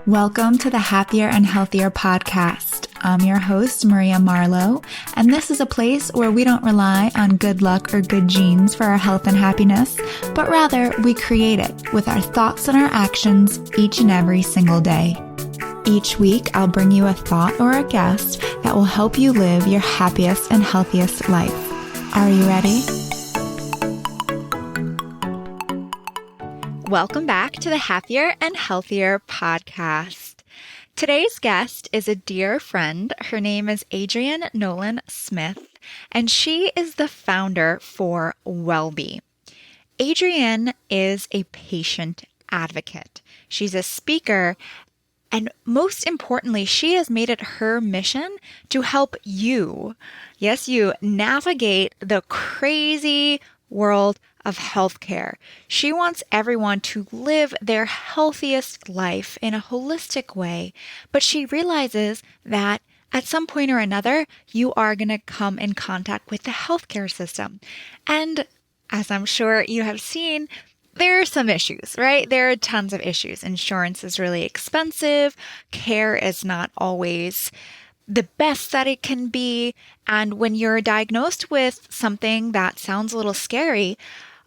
Welcome to the Happier and Healthier podcast. I'm your host, Maria Marlowe, and this is a place where we don't rely on good luck or good genes for our health and happiness, but rather we create it with our thoughts and our actions each and every single day. Each week, I'll bring you a thought or a guest that will help you live your happiest and healthiest life. Are you ready? Welcome back to the Happier and Healthier podcast. Today's guest is a dear friend. Her name is Adrienne Nolan-Smith, and she is the founder for Wellbe. Adrienne is a patient advocate. She's a speaker, and most importantly, she has made it her mission to help you, yes, you, navigate the crazy world of healthcare. She wants everyone to live their healthiest life in a holistic way, but she realizes that at some point or another, you are going to come in contact with the healthcare system. And as I'm sure you have seen, there are some issues, right? There are tons of issues. Insurance is really expensive. Care is not always the best that it can be. And when you're diagnosed with something that sounds a little scary,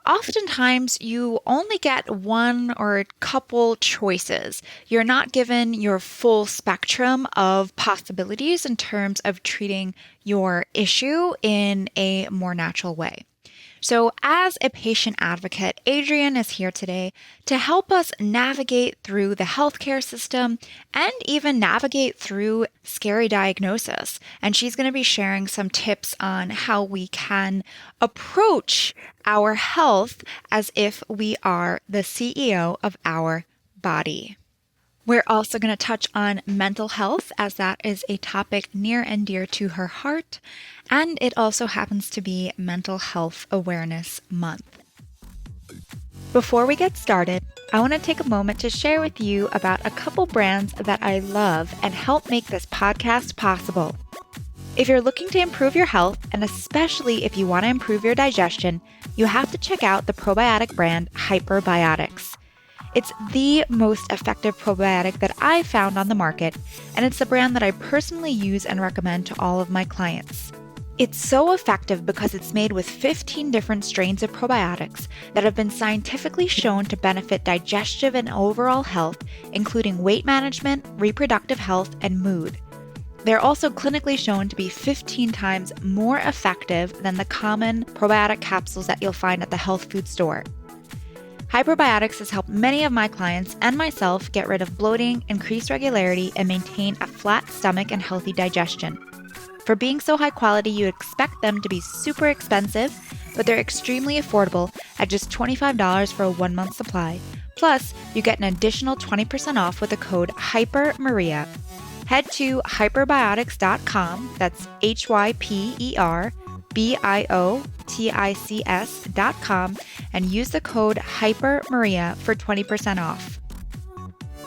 oftentimes you only get one or a couple choices. You're not given your full spectrum of possibilities in terms of treating your issue in a more natural way. So as a patient advocate, Adrienne is here today to help us navigate through the healthcare system and even navigate through scary diagnosis. And she's going to be sharing some tips on how we can approach our health as if we are the CEO of our body. We're also going to touch on mental health, as that is a topic near and dear to her heart, and it also happens to be Mental Health Awareness Month. Before we get started, I want to take a moment to share with you about a couple brands that I love and help make this podcast possible. If you're looking to improve your health, and especially if you want to improve your digestion, you have to check out the probiotic brand Hyperbiotics. It's the most effective probiotic that I've found on the market, and it's the brand that I personally use and recommend to all of my clients. It's so effective because it's made with 15 different strains of probiotics that have been scientifically shown to benefit digestive and overall health, including weight management, reproductive health, and mood. They're also clinically shown to be 15 times more effective than the common probiotic capsules that you'll find at the health food store. Hyperbiotics has helped many of my clients and myself get rid of bloating, increase regularity, and maintain a flat stomach and healthy digestion. For being so high quality, you expect them to be super expensive, but they're extremely affordable at just $25 for a 1-month supply. Plus, you get an additional 20% off with the code HYPERMARIA. Head to hyperbiotics.com, that's HYPERBIOTICS.com, and use the code HYPERMARIA for 20% off.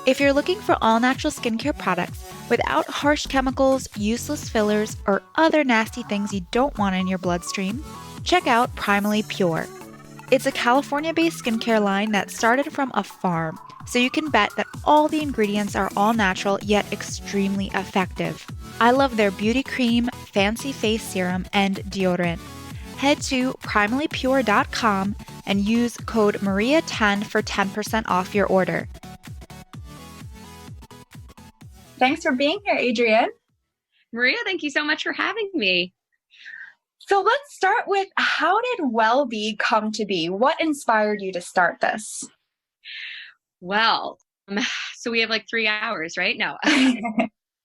If you're looking for all-natural skincare products without harsh chemicals, useless fillers, or other nasty things you don't want in your bloodstream, check out Primally Pure. It's a California-based skincare line that started from a farm, so you can bet that all the ingredients are all natural yet extremely effective. I love their beauty cream, fancy face serum, and deodorant. Head to primallypure.com and use code MARIA10 for 10% off your order. Thanks for being here, Adrienne. Maria, thank you so much for having me. So let's start with, how did Wellbe come to be? What inspired you to start this? Well, so we have like 3 hours, right? No.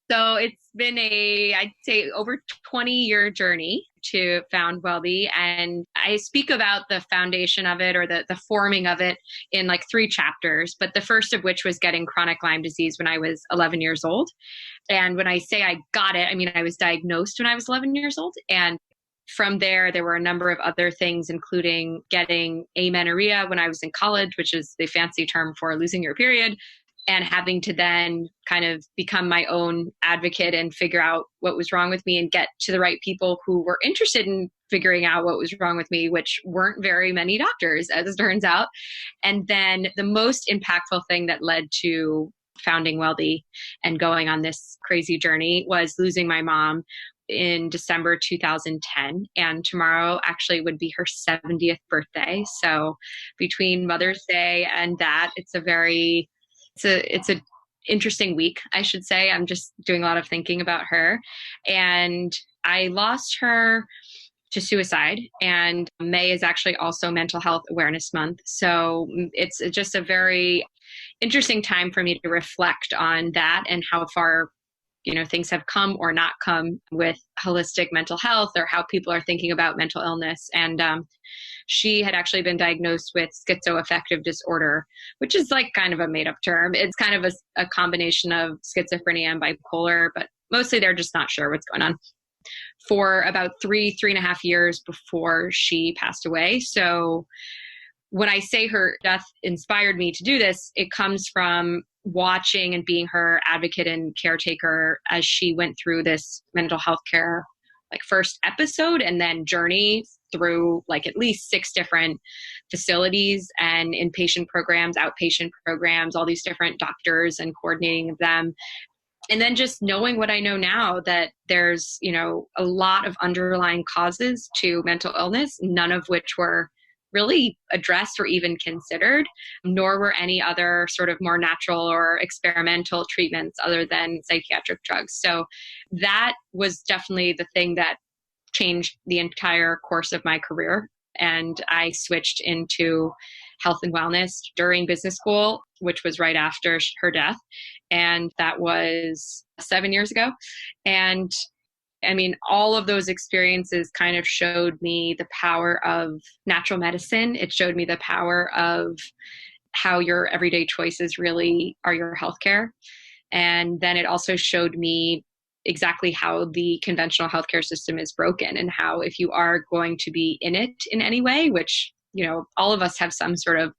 So it's been I'd say over 20-year journey to found Wellbe. And I speak about the foundation of it, or the forming of it, in like 3 chapters. But the first of which was getting chronic Lyme disease when I was 11 years old. And when I say I got it, I mean, I was diagnosed when I was 11 years old. And from there were a number of other things, including getting amenorrhea when I was in college, which is the fancy term for losing your period, and having to then kind of become my own advocate and figure out what was wrong with me and get to the right people who were interested in figuring out what was wrong with me, which weren't very many doctors, as it turns out. And then the most impactful thing that led to founding Wealthy and going on this crazy journey was losing my mom in December 2010. And tomorrow actually would be her 70th birthday. So between Mother's Day and that, it's a interesting week, I should say. I'm just doing a lot of thinking about her. And I lost her to suicide. And May is actually also Mental Health Awareness Month. So it's just a very interesting time for me to reflect on that and how far, things have come or not come with holistic mental health or how people are thinking about mental illness. And she had actually been diagnosed with schizoaffective disorder, which is like kind of a made up term. It's kind of a combination of schizophrenia and bipolar, but mostly they're just not sure what's going on, for about 3.5 years before she passed away. So when I say her death inspired me to do this, it comes from watching and being her advocate and caretaker as she went through this mental health care, like first episode and then journey through like at least 6 different facilities and inpatient programs, outpatient programs, all these different doctors and coordinating them. And then just knowing what I know now, that there's, a lot of underlying causes to mental illness, none of which were really addressed or even considered, nor were any other sort of more natural or experimental treatments other than psychiatric drugs. So that was definitely the thing that changed the entire course of my career. And I switched into health and wellness during business school, which was right after her death. And that was 7 years ago. And I mean, all of those experiences kind of showed me the power of natural medicine. It showed me the power of how your everyday choices really are your healthcare. And then it also showed me exactly how the conventional healthcare system is broken and how if you are going to be in it in any way, which, all of us have some sort of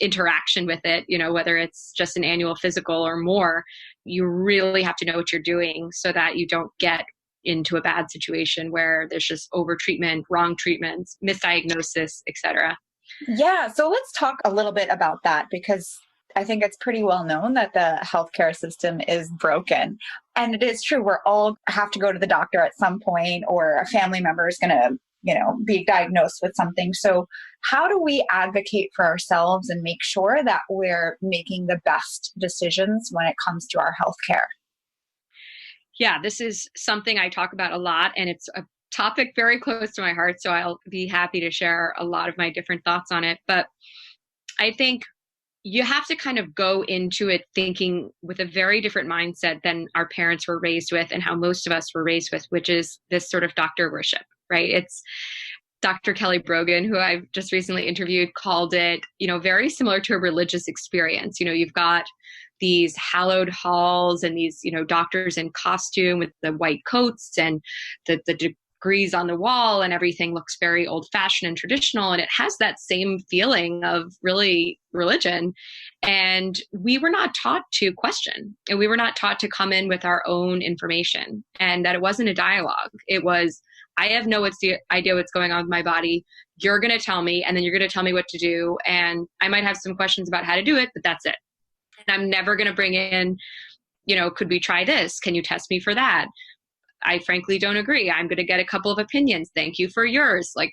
interaction with it, whether it's just an annual physical or more, you really have to know what you're doing so that you don't get into a bad situation where there's just over-treatment, wrong treatments, misdiagnosis, etc. Yeah. So let's talk a little bit about that, because I think it's pretty well known that the healthcare system is broken. And it is true. We're all have to go to the doctor at some point, or a family member is going to, be diagnosed with something. So how do we advocate for ourselves and make sure that we're making the best decisions when it comes to our healthcare? Yeah, this is something I talk about a lot, and it's a topic very close to my heart. So I'll be happy to share a lot of my different thoughts on it. But I think you have to kind of go into it thinking with a very different mindset than our parents were raised with and how most of us were raised with, which is this sort of doctor worship, right? It's Dr. Kelly Brogan, who I've just recently interviewed, called it, very similar to a religious experience. You've got these hallowed halls and these, doctors in costume with the white coats and the degrees on the wall, and everything looks very old fashioned and traditional. And it has that same feeling of really religion. And we were not taught to question, and we were not taught to come in with our own information, and that it wasn't a dialogue. It was, I have no idea what's going on with my body. You're going to tell me, and then you're going to tell me what to do. And I might have some questions about how to do it, but that's it. And I'm never going to bring in, could we try this? Can you test me for that? I frankly don't agree. I'm going to get a couple of opinions. Thank you for yours. Like,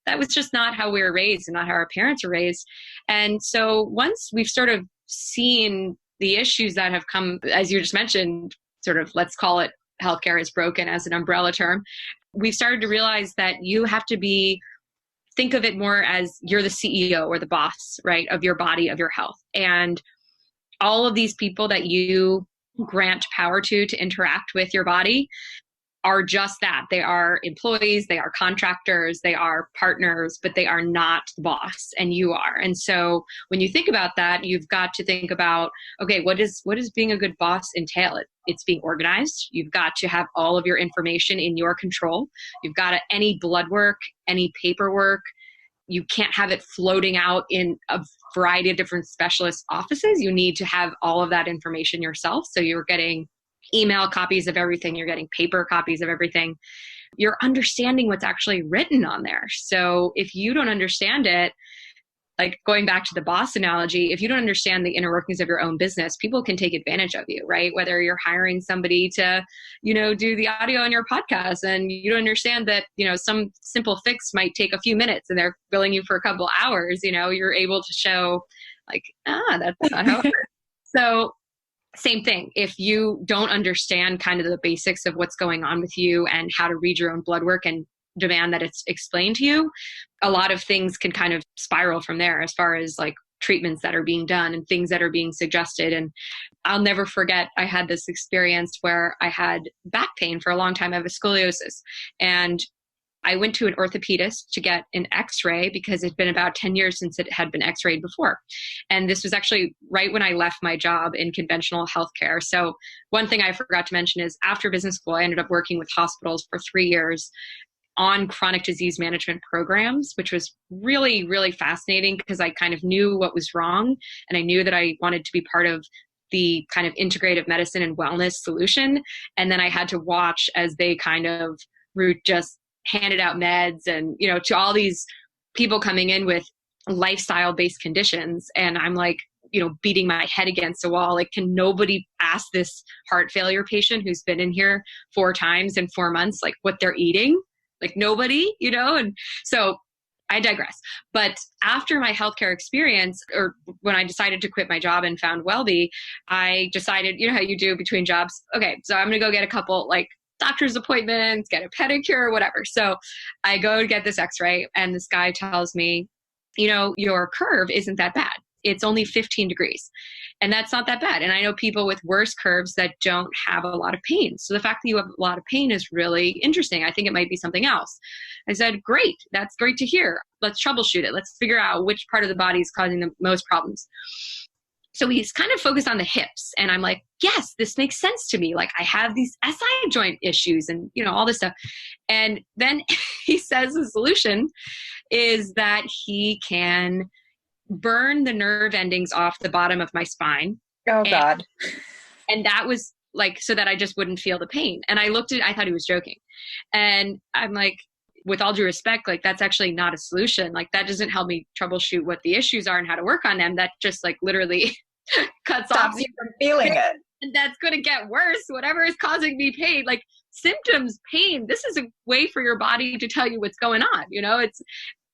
that was just not how we were raised and not how our parents were raised. And so once we've sort of seen the issues that have come, as you just mentioned, sort of, let's call it healthcare is broken as an umbrella term, we've started to realize that you have to think of it more as you're the CEO or the boss, right, of your body, of your health. And all of these people that you grant power to interact with your body are just that. They are employees, they are contractors, they are partners, but they are not the boss, and you are. And so when you think about that, you've got to think about, okay, what does being a good boss entail? It's being organized. You've got to have all of your information in your control. You've got any blood work, any paperwork, you can't have it floating out in a variety of different specialist offices. You need to have all of that information yourself. So you're getting email copies of everything. You're getting paper copies of everything. You're understanding what's actually written on there. So if you don't understand it, like going back to the boss analogy, if you don't understand the inner workings of your own business, people can take advantage of you, right? Whether you're hiring somebody to, do the audio on your podcast and you don't understand that, some simple fix might take a few minutes and they're billing you for a couple hours, you're able to show like, that's not how it works. So same thing. If you don't understand kind of the basics of what's going on with you and how to read your own blood work and demand that it's explained to you, a lot of things can kind of spiral from there as far as like treatments that are being done and things that are being suggested. And I'll never forget, I had this experience where I had back pain for a long time. I have a scoliosis, and I went to an orthopedist to get an x-ray because it'd been about 10 years since it had been x-rayed before. And this was actually right when I left my job in conventional healthcare. So one thing I forgot to mention is after business school, I ended up working with hospitals for 3 years on chronic disease management programs, which was really, really fascinating because I kind of knew what was wrong. And I knew that I wanted to be part of the kind of integrative medicine and wellness solution. And then I had to watch as they kind of just handed out meds and, to all these people coming in with lifestyle-based conditions. And I'm like, beating my head against a wall. Like, can nobody ask this heart failure patient who's been in here 4 times in 4 months, like what they're eating? Like nobody, and so I digress. But after my healthcare experience, or when I decided to quit my job and found WellBe, I decided, how you do between jobs. Okay, so I'm going to go get a couple like doctor's appointments, get a pedicure, whatever. So I go to get this x-ray and this guy tells me, your curve isn't that bad. It's only 15 degrees. And that's not that bad. And I know people with worse curves that don't have a lot of pain. So the fact that you have a lot of pain is really interesting. I think it might be something else. I said, great. That's great to hear. Let's troubleshoot it. Let's figure out which part of the body is causing the most problems. So he's kind of focused on the hips. And I'm like, yes, this makes sense to me. Like I have these SI joint issues and, all this stuff. And then he says the solution is that he can burn the nerve endings off the bottom of my spine. Oh, God. And that was like, so that I just wouldn't feel the pain. And I looked at it, I thought he was joking. And I'm like, with all due respect, like that's actually not a solution. Like that doesn't help me troubleshoot what the issues are and how to work on them. That just like literally cuts off you from feeling it. And that's going to get worse. Whatever is causing me pain, like symptoms, pain, this is a way for your body to tell you what's going on.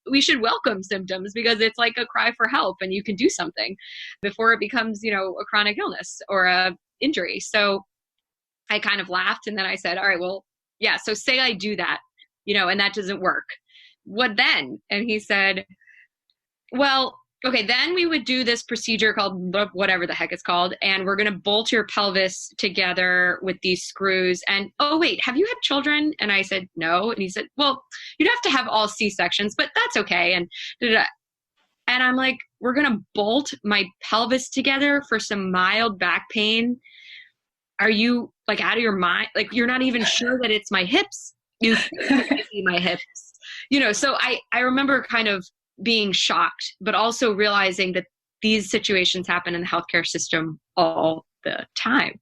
We should welcome symptoms because it's like a cry for help and you can do something before it becomes, a chronic illness or a injury. So I kind of laughed and then I said, all right, well, yeah. So say I do that, and that doesn't work. What then? And he said, well, okay, then we would do this procedure called whatever the heck it's called. And we're going to bolt your pelvis together with these screws. And, oh, wait, have you had children? And I said, no. And he said, well, you'd have to have all C-sections, but that's okay. And and I'm like, we're going to bolt my pelvis together for some mild back pain. Are you like out of your mind? Like, you're not even sure that it's my hips. You see my hips, so I remember kind of being shocked, but also realizing that these situations happen in the healthcare system all the time.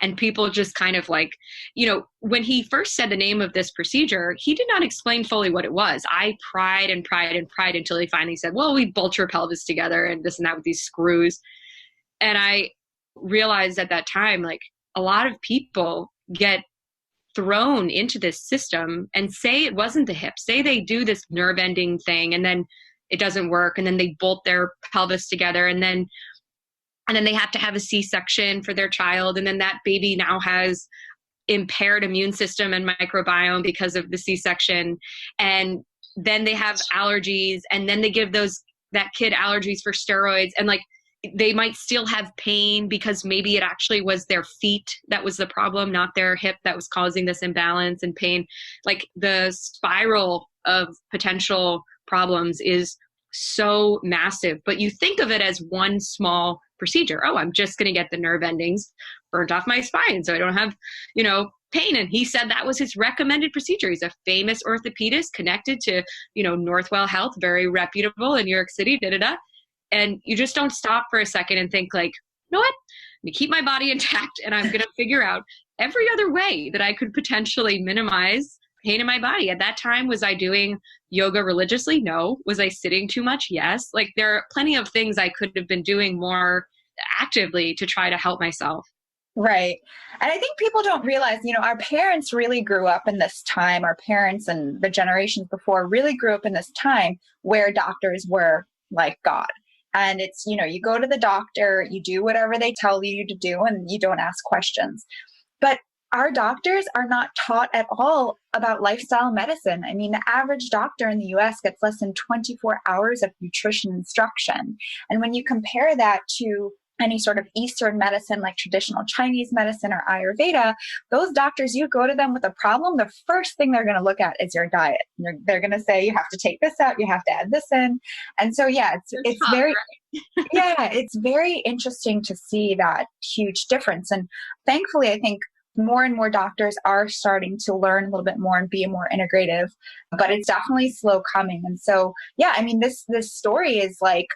And people just kind of like, when he first said the name of this procedure, he did not explain fully what it was. I pried and pried and pried until he finally said, well, we bolt your pelvis together and this and that with these screws. And I realized at that time, like a lot of people get thrown into this system and say it wasn't the hip, say they do this nerve ending thing and then it doesn't work. And then they bolt their pelvis together and then they have to have a C-section for their child. And then that baby now has impaired immune system and microbiome because of the C-section. And then they have allergies and then they give that kid allergies for steroids. And like, they might still have pain because maybe it actually was their feet that was the problem, not their hip that was causing this imbalance and pain. Like the spiral of potential problems is so massive, but you think of it as one small procedure. Oh, I'm just going to get the nerve endings burnt off my spine so I don't have, pain. And he said that was his recommended procedure. He's a famous orthopedist connected to, Northwell Health, very reputable in New York City, And you just don't stop for a second and think like, you know what? Let me keep my body intact and I'm going to figure out every other way that I could potentially minimize pain in my body. At that time, was I doing yoga religiously? No. Was I sitting too much? Yes. Like there are plenty of things I could have been doing more actively to try to help myself. Right. And I think people don't realize, our parents really grew up in this time. Our parents and the generations before really grew up in this time where doctors were like God. And it's, you go to the doctor, you do whatever they tell you to do, and you don't ask questions. But our doctors are not taught at all about lifestyle medicine. I mean, the average doctor in the US gets less than 24 hours of nutrition instruction. And when you compare that to any sort of Eastern medicine like traditional Chinese medicine or Ayurveda, those doctors, you go to them with a problem, the first thing they're going to look at is your diet. They're going to say, you have to take this out, you have to add this in. And so, yeah, it's tough, very, right? yeah, it's very interesting to see that huge difference. And thankfully, I think more and more doctors are starting to learn a little bit more and be more integrative, but it's definitely slow coming. And so, yeah, I mean, this story is like,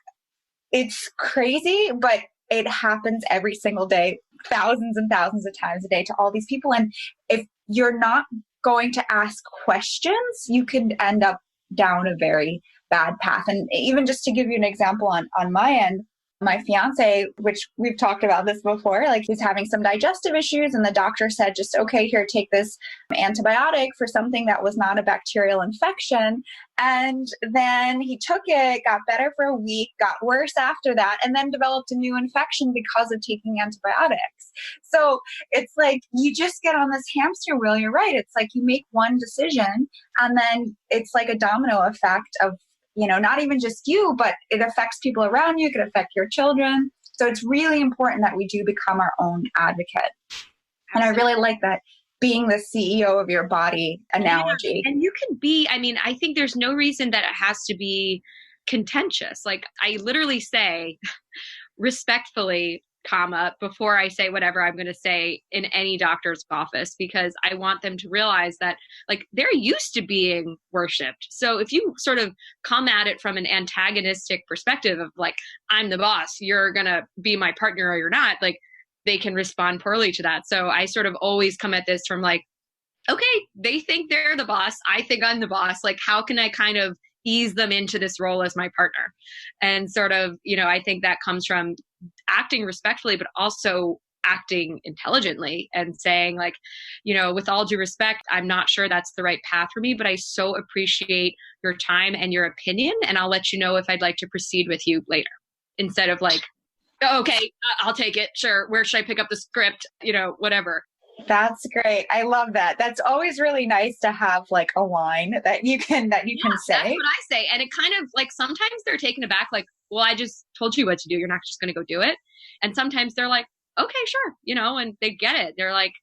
it's crazy, but it happens every single day, thousands and thousands of times a day to all these people. And if you're not going to ask questions, you can end up down a very bad path. And even just to give you an example on my end, my fiance, which we've talked about this before, like he's having some digestive issues and the doctor said, just, okay, here, take this antibiotic for something that was not a bacterial infection. And then he took it, got better for a week, got worse after that, and then developed a new infection because of taking antibiotics. So it's like, you just get on this hamster wheel. You're right. It's like you make one decision and then it's like a domino effect of, not even just you, but it affects people around you. It could affect your children. So it's really important that we do become our own advocate. Absolutely. And I really like that being the CEO of your body analogy. Yeah. And you can be, I think there's no reason that it has to be contentious. Like I literally say respectfully, before I say whatever I'm going to say in any doctor's office, because I want them to realize that like they're used to being worshipped. So if you sort of come at it from an antagonistic perspective of like, I'm the boss, you're going to be my partner or you're not, like they can respond poorly to that. So I sort of always come at this from like, okay, they think they're the boss. I think I'm the boss. Like, how can I kind of ease them into this role as my partner? And sort of, I think that comes from acting respectfully, but also acting intelligently and saying like, with all due respect, I'm not sure that's the right path for me, but I so appreciate your time and your opinion. And I'll let you know if I'd like to proceed with you later, instead of like, oh, okay, I'll take it. Sure. Where should I pick up the script? Whatever. That's great. I love that. That's always really nice to have like a line that you can say. That's what I say. And it kind of like, sometimes they're taken aback, like, well, I just told you what to do. You're not just going to go do it. And sometimes they're like, okay, sure. And they get it. They're like,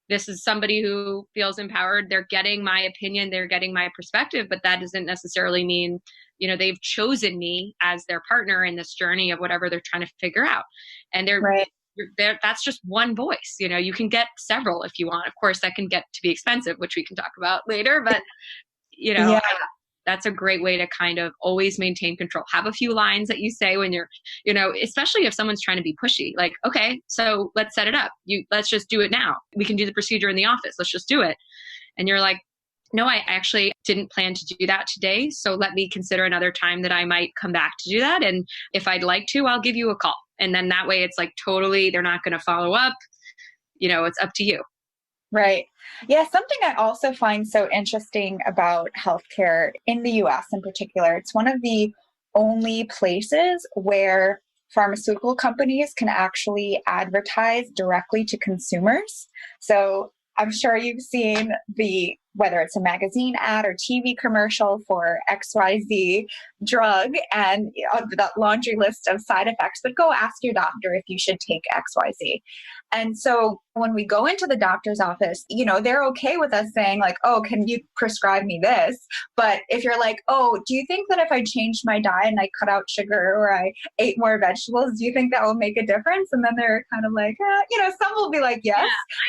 this is somebody who feels empowered. They're getting my opinion. They're getting my perspective, but that doesn't necessarily mean, they've chosen me as their partner in this journey of whatever they're trying to figure out. And that's just one voice. You can get several if you want. Of course, that can get to be expensive, which we can talk about later, but yeah. That's a great way to kind of always maintain control. Have a few lines that you say when you're, especially if someone's trying to be pushy, like, okay, so let's set it up. Let's just do it now. We can do the procedure in the office. Let's just do it. And you're like, no, I actually didn't plan to do that today. So let me consider another time that I might come back to do that. And if I'd like to, I'll give you a call. And then that way it's like totally, they're not going to follow up. It's up to you. Right. Yeah. Something I also find so interesting about healthcare in the US in particular, it's one of the only places where pharmaceutical companies can actually advertise directly to consumers. So I'm sure you've seen whether it's a magazine ad or TV commercial for XYZ drug and that laundry list of side effects, but go ask your doctor if you should take XYZ. And so when we go into the doctor's office, they're okay with us saying like, oh, can you prescribe me this? But if you're like, oh, do you think that if I changed my diet and I cut out sugar or I ate more vegetables, do you think that will make a difference? And then they're kind of like, some will be like, yes. Yeah,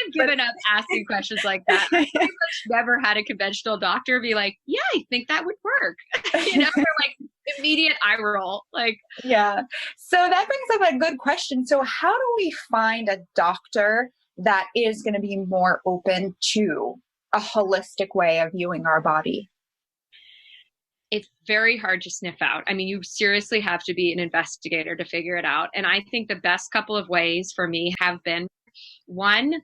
I've given up asking questions like that. I pretty much never had a conventional doctor be like, yeah, I think that would work. They're like immediate eye roll. Like, yeah. So that brings up a good question. So how do we find a doctor that is going to be more open to a holistic way of viewing our body? It's very hard to sniff out. I mean, you seriously have to be an investigator to figure it out. And I think the best couple of ways for me have been, one,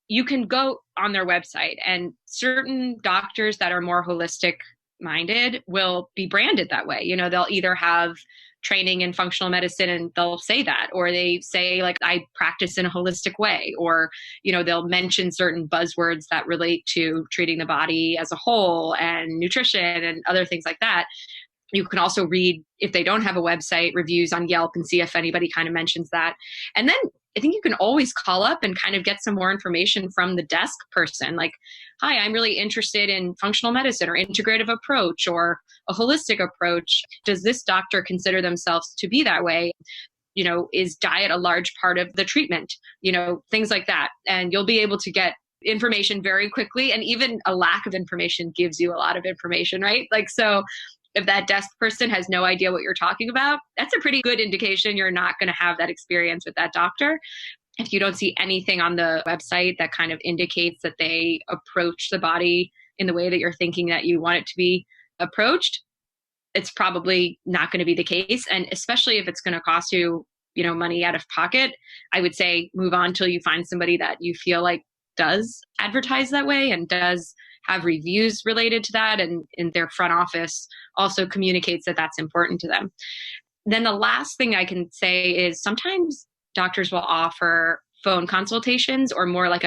you can go on their website, and certain doctors that are more holistic minded will be branded that way. You know, they'll either have training in functional medicine and they'll say that, or they say like, I practice in a holistic way, or, you know, they'll mention certain buzzwords that relate to treating the body as a whole and nutrition and other things like that. You can also read, if they don't have a website, reviews on Yelp and see if anybody kind of mentions that. And then I think you can always call up and kind of get some more information from the desk person. Like, hi, I'm really interested in functional medicine or integrative approach or a holistic approach. Does this doctor consider themselves to be that way? You know, is diet a large part of the treatment? You know, things like that. And you'll be able to get information very quickly. And even a lack of information gives you a lot of information, right? Like, so if that desk person has no idea what you're talking about, that's a pretty good indication you're not going to have that experience with that doctor. If you don't see anything on the website that kind of indicates that they approach the body in the way that you're thinking that you want it to be approached, it's probably not going to be the case. And especially if it's going to cost you, you know, money out of pocket, I would say move on till you find somebody that you feel like does advertise that way and does have reviews related to that, and in their front office also communicates that that's important to them. Then the last thing I can say is sometimes doctors will offer phone consultations, or more like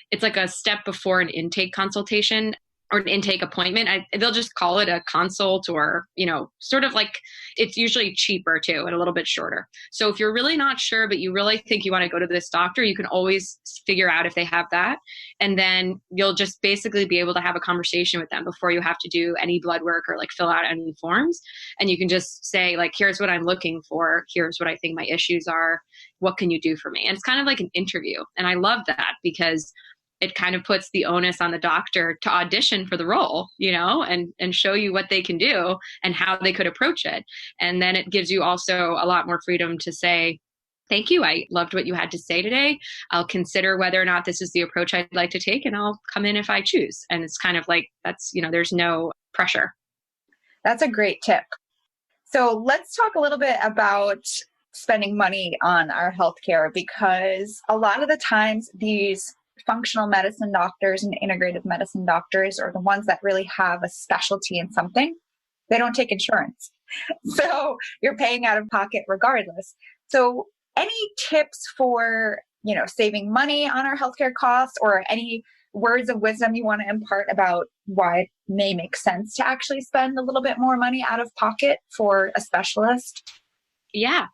it's like a step before an intake consultation or an intake appointment. They'll just call it a consult, or, you know, sort of like, it's usually cheaper too and a little bit shorter. So if you're really not sure, but you really think you want to go to this doctor, you can always figure out if they have that. And then you'll just basically be able to have a conversation with them before you have to do any blood work or like fill out any forms. And you can just say like, here's what I'm looking for. Here's what I think my issues are. What can you do for me? And it's kind of like an interview. And I love that because it kind of puts the onus on the doctor to audition for the role, you know, and show you what they can do and how they could approach it. And then it gives you also a lot more freedom to say, thank you, I loved what you had to say today. I'll consider whether or not this is the approach I'd like to take, and I'll come in if I choose. And it's kind of like, that's, you know, there's no pressure. That's a great tip. So let's talk a little bit about spending money on our healthcare, because a lot of the times these functional medicine doctors and integrative medicine doctors are the ones that really have a specialty in something. They don't take insurance. So you're paying out of pocket regardless. So any tips for, you know, saving money on our healthcare costs, or any words of wisdom you want to impart about why it may make sense to actually spend a little bit more money out of pocket for a specialist? Yeah.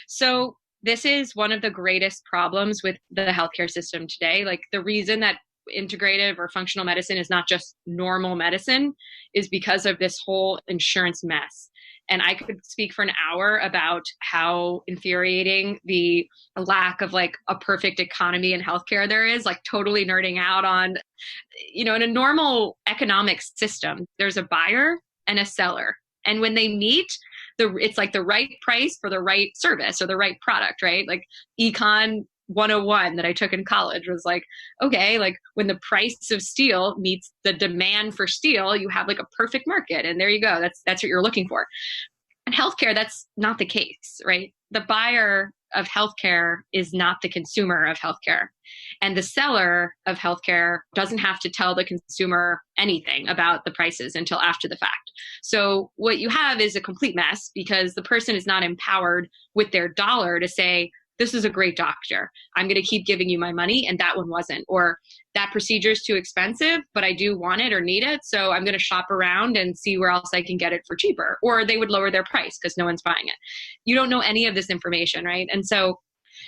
So this is one of the greatest problems with the healthcare system today. Like, the reason that integrative or functional medicine is not just normal medicine is because of this whole insurance mess. And I could speak for an hour about how infuriating the lack of like a perfect economy in healthcare there is, like totally nerding out on, you know, in a normal economic system, there's a buyer and a seller. And when they meet, it's like the right price for the right service or the right product, right? Like Econ 101 that I took in college was like, okay, like when the price of steel meets the demand for steel, you have like a perfect market. And there you go. That's what you're looking for. In healthcare, that's not the case, right? The buyer of healthcare is not the consumer of healthcare. And the seller of healthcare doesn't have to tell the consumer anything about the prices until after the fact. So what you have is a complete mess, because the person is not empowered with their dollar to say, this is a great doctor, I'm going to keep giving you my money, and that one wasn't. Or that procedure is too expensive, but I do want it or need it, so I'm going to shop around and see where else I can get it for cheaper. Or they would lower their price because no one's buying it. You don't know any of this information, right? And so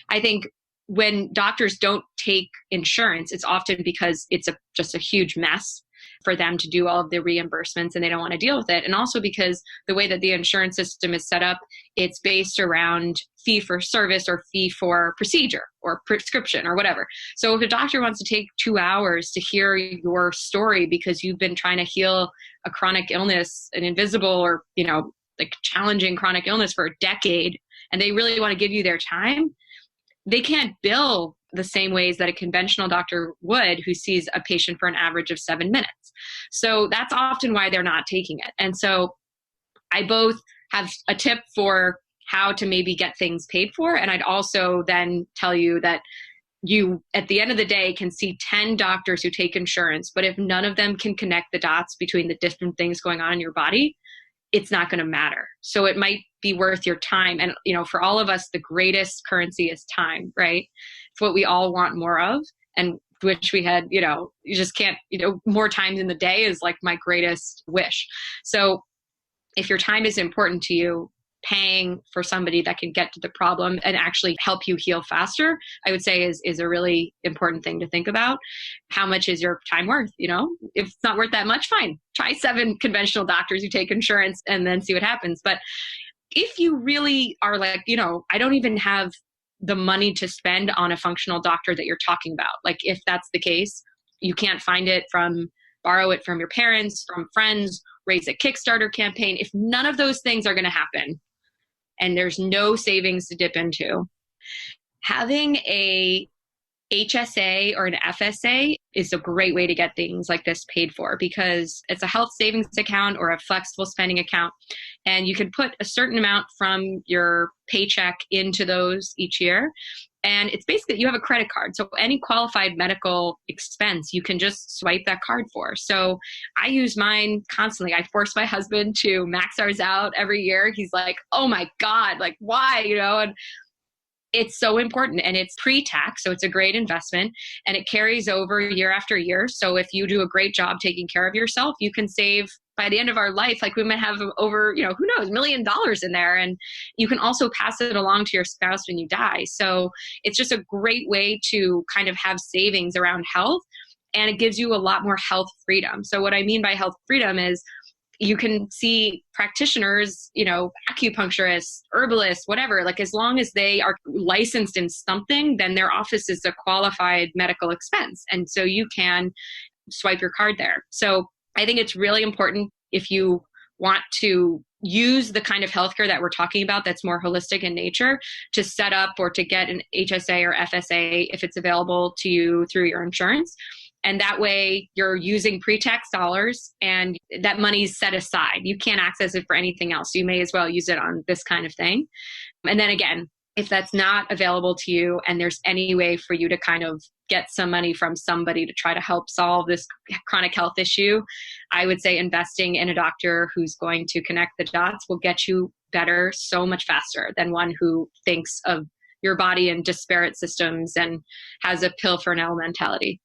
I think when doctors don't take insurance, it's often because it's just a huge mess for them to do all of the reimbursements, and they don't want to deal with it. And also because the way that the insurance system is set up, it's based around fee for service or fee for procedure or prescription or whatever. So if a doctor wants to take 2 hours to hear your story because you've been trying to heal a chronic illness, an invisible or, you know, like challenging chronic illness for a decade, and they really want to give you their time, they can't bill the same ways that a conventional doctor would, who sees a patient for an average of 7 minutes. So that's often why they're not taking it. And so I both have a tip for how to maybe get things paid for. And I'd also then tell you that you, at the end of the day, can see 10 doctors who take insurance, but if none of them can connect the dots between the different things going on in your body, it's not going to matter. So it might be worth your time. And, for all of us, the greatest currency is time, right? It's what we all want more of, and wish we had, you just can't, more times in the day is like my greatest wish. So if your time is important to you, paying for somebody that can get to the problem and actually help you heal faster, I would say is a really important thing to think about. How much is your time worth? If it's not worth that much, fine. Try 7 conventional doctors who take insurance and then see what happens. But if you really are like, I don't even have the money to spend on a functional doctor that you're talking about. Like if that's the case, you can't find it borrow it from your parents, from friends, raise a Kickstarter campaign. If none of those things are going to happen, and there's no savings to dip into, having a HSA or an FSA is a great way to get things like this paid for, because it's a health savings account or a flexible spending account. And you can put a certain amount from your paycheck into those each year. And it's basically, you have a credit card. So any qualified medical expense, you can just swipe that card for. So I use mine constantly. I force my husband to max ours out every year. He's like, oh my God, like why, and it's so important, and it's pre-tax. So it's a great investment, and it carries over year after year. So if you do a great job taking care of yourself, you can save by the end of our life, like we might have over, who knows, $1 million in there. And you can also pass it along to your spouse when you die. So it's just a great way to kind of have savings around health, and it gives you a lot more health freedom. So what I mean by health freedom is you can see practitioners, acupuncturists, herbalists, whatever, like as long as they are licensed in something, then their office is a qualified medical expense. And so you can swipe your card there. So I think it's really important, if you want to use the kind of healthcare that we're talking about that's more holistic in nature, to set up or to get an HSA or FSA if it's available to you through your insurance. And that way you're using pre-tax dollars, and that money's set aside. You can't access it for anything else. You may as well use it on this kind of thing. And then again, if that's not available to you and there's any way for you to kind of get some money from somebody to try to help solve this chronic health issue, I would say investing in a doctor who's going to connect the dots will get you better so much faster than one who thinks of your body in disparate systems and has a pill for now mentality.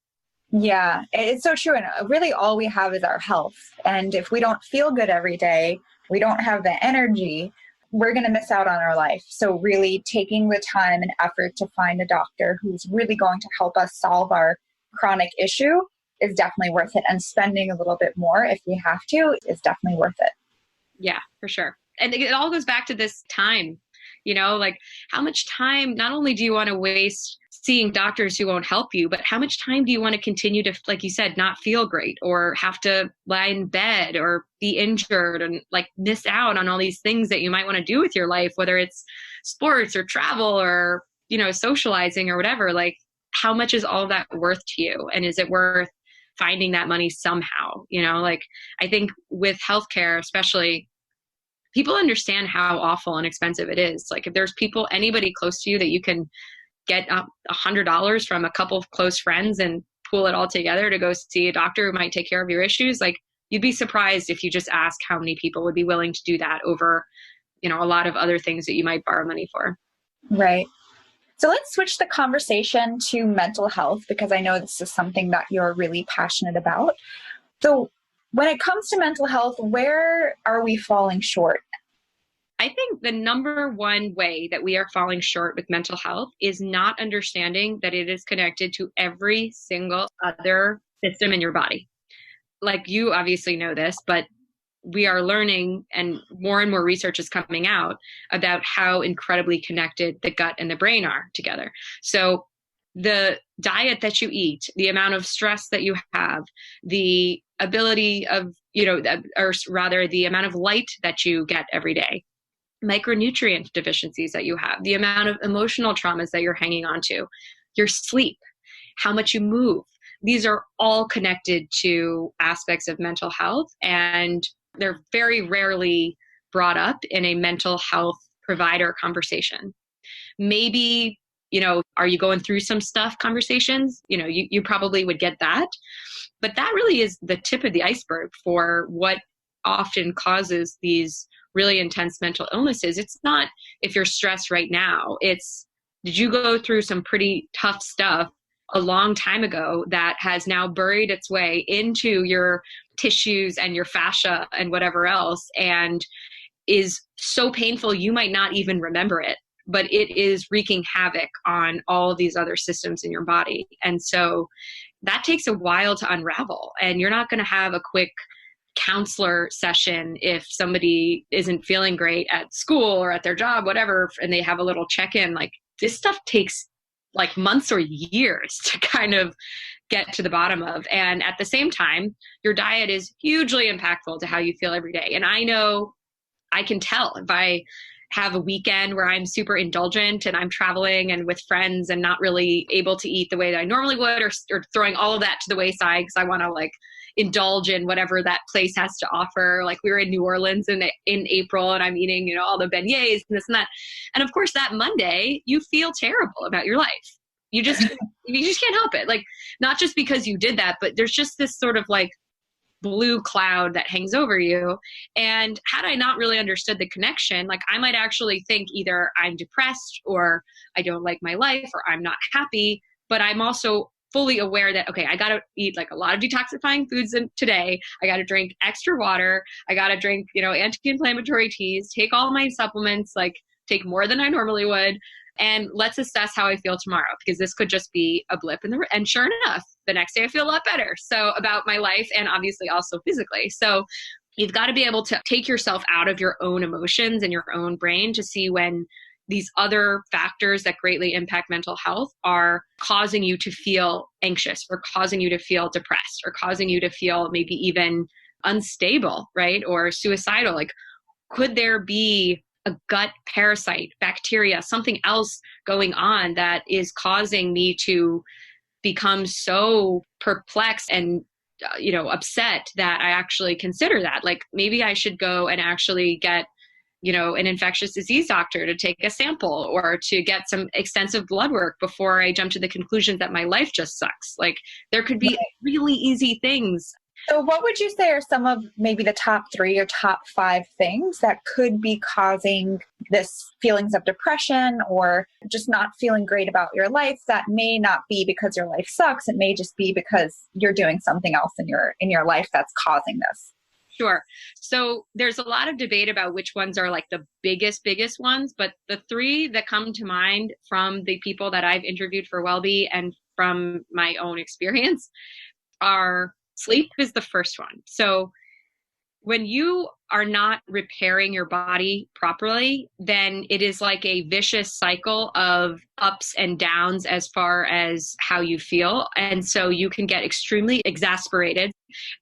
Yeah, it's so true. And really all we have is our health. And if we don't feel good every day, we don't have the energy, we're going to miss out on our life. So really taking the time and effort to find a doctor who's really going to help us solve our chronic issue is definitely worth it. And spending a little bit more if we have to is definitely worth it. Yeah, for sure. And it all goes back to this time, like how much time, not only do you want to waste seeing doctors who won't help you, but how much time do you want to continue to, like you said, not feel great or have to lie in bed or be injured and like miss out on all these things that you might want to do with your life, whether it's sports or travel or, socializing or whatever. Like how much is all that worth to you? And is it worth finding that money somehow? Like I think with healthcare, especially, people understand how awful and expensive it is. Like if there's anybody close to you that you can get $100 from a couple of close friends and pool it all together to go see a doctor who might take care of your issues, like you'd be surprised if you just ask how many people would be willing to do that over, a lot of other things that you might borrow money for. Right. So let's switch the conversation to mental health, because I know this is something that you're really passionate about. So when it comes to mental health, where are we falling short? I think the number one way that we are falling short with mental health is not understanding that it is connected to every single other system in your body. Like you obviously know this, but we are learning, and more research is coming out about how incredibly connected the gut and the brain are together. So the diet that you eat, the amount of stress that you have, the ability of, or rather the amount of light that you get every day, micronutrient deficiencies that you have, the amount of emotional traumas that you're hanging on to, your sleep, how much you move. These are all connected to aspects of mental health, and they're very rarely brought up in a mental health provider conversation. Maybe, are you going through some stuff conversations? You probably would get that. But that really is the tip of the iceberg for what often causes these really intense mental illnesses. It's not if you're stressed right now. It's, did you go through some pretty tough stuff a long time ago that has now buried its way into your tissues and your fascia and whatever else, and is so painful you might not even remember it, but it is wreaking havoc on all these other systems in your body. And so that takes a while to unravel. And you're not going to have a quick counselor session if somebody isn't feeling great at school or at their job, whatever, and they have a little check-in. Like, this stuff takes like months or years to kind of get to the bottom of. And at the same time, your diet is hugely impactful to how you feel every day. And I know I can tell if I have a weekend where I'm super indulgent and I'm traveling and with friends and not really able to eat the way that I normally would, or throwing all of that to the wayside because I want to like indulge in whatever that place has to offer. Like, we were in New Orleans in April and I'm eating, all the beignets and this and that. And of course that Monday you feel terrible about your life. You just can't help it. Like, not just because you did that, but there's just this sort of like blue cloud that hangs over you. And had I not really understood the connection, like, I might actually think either I'm depressed or I don't like my life or I'm not happy, but I'm also fully aware that, okay, I got to eat like a lot of detoxifying foods today. I got to drink extra water. I got to drink, anti-inflammatory teas, take all my supplements, like take more than I normally would. And let's assess how I feel tomorrow, because this could just be a blip in and sure enough, the next day I feel a lot better. So about my life and obviously also physically. So you've got to be able to take yourself out of your own emotions and your own brain to see when these other factors that greatly impact mental health are causing you to feel anxious or causing you to feel depressed or causing you to feel maybe even unstable, right? Or suicidal. Like, could there be a gut parasite, bacteria, something else going on that is causing me to become so perplexed and upset that I actually consider that? Like, maybe I should go and actually get an infectious disease doctor to take a sample or to get some extensive blood work before I jump to the conclusion that my life just sucks. Like, there could be really easy things. So what would you say are some of maybe the top 3 or top 5 things that could be causing this feelings of depression or just not feeling great about your life? That may not be because your life sucks. It may just be because you're doing something else in your life that's causing this. Sure. So there's a lot of debate about which ones are like the biggest ones, but the 3 that come to mind from the people that I've interviewed for WellBe and from my own experience are: sleep is the first one. So when you are not repairing your body properly, then it is like a vicious cycle of ups and downs as far as how you feel. And so you can get extremely exasperated,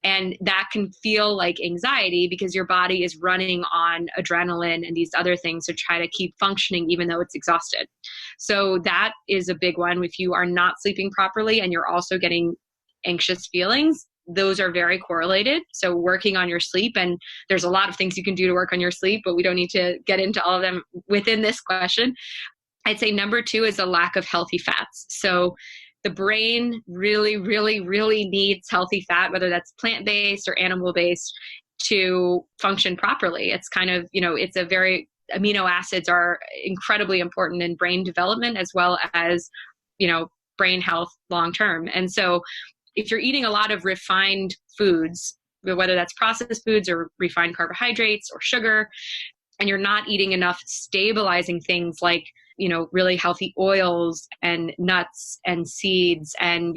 and that can feel like anxiety because your body is running on adrenaline and these other things to try to keep functioning even though it's exhausted. So that is a big one. If you are not sleeping properly and you're also getting anxious feelings, those are very correlated. So working on your sleep, and there's a lot of things you can do to work on your sleep, but we don't need to get into all of them within this question. I'd say number 2 is a lack of healthy fats. So the brain really, really, really needs healthy fat, whether that's plant-based or animal-based, to function properly. It's kind of, it's a very, amino acids are incredibly important in brain development as well as, brain health long-term. And so if you're eating a lot of refined foods, whether that's processed foods or refined carbohydrates or sugar, and you're not eating enough stabilizing things like, really healthy oils and nuts and seeds and,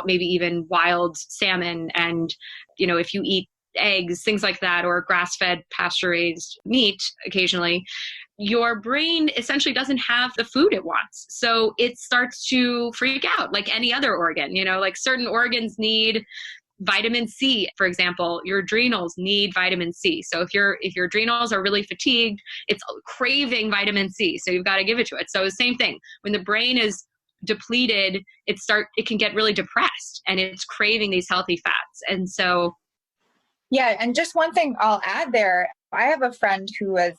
maybe even wild salmon. And, if you eat eggs, things like that, or grass-fed pasture-raised meat occasionally, your brain essentially doesn't have the food it wants. So it starts to freak out like any other organ, like certain organs need vitamin C, for example. Your adrenals need vitamin C. So if your adrenals are really fatigued, it's craving vitamin C. So you've got to give it to it. So the same thing. When the brain is depleted, it can get really depressed and it's craving these healthy fats. And so yeah, and just one thing I'll add there, I have a friend who is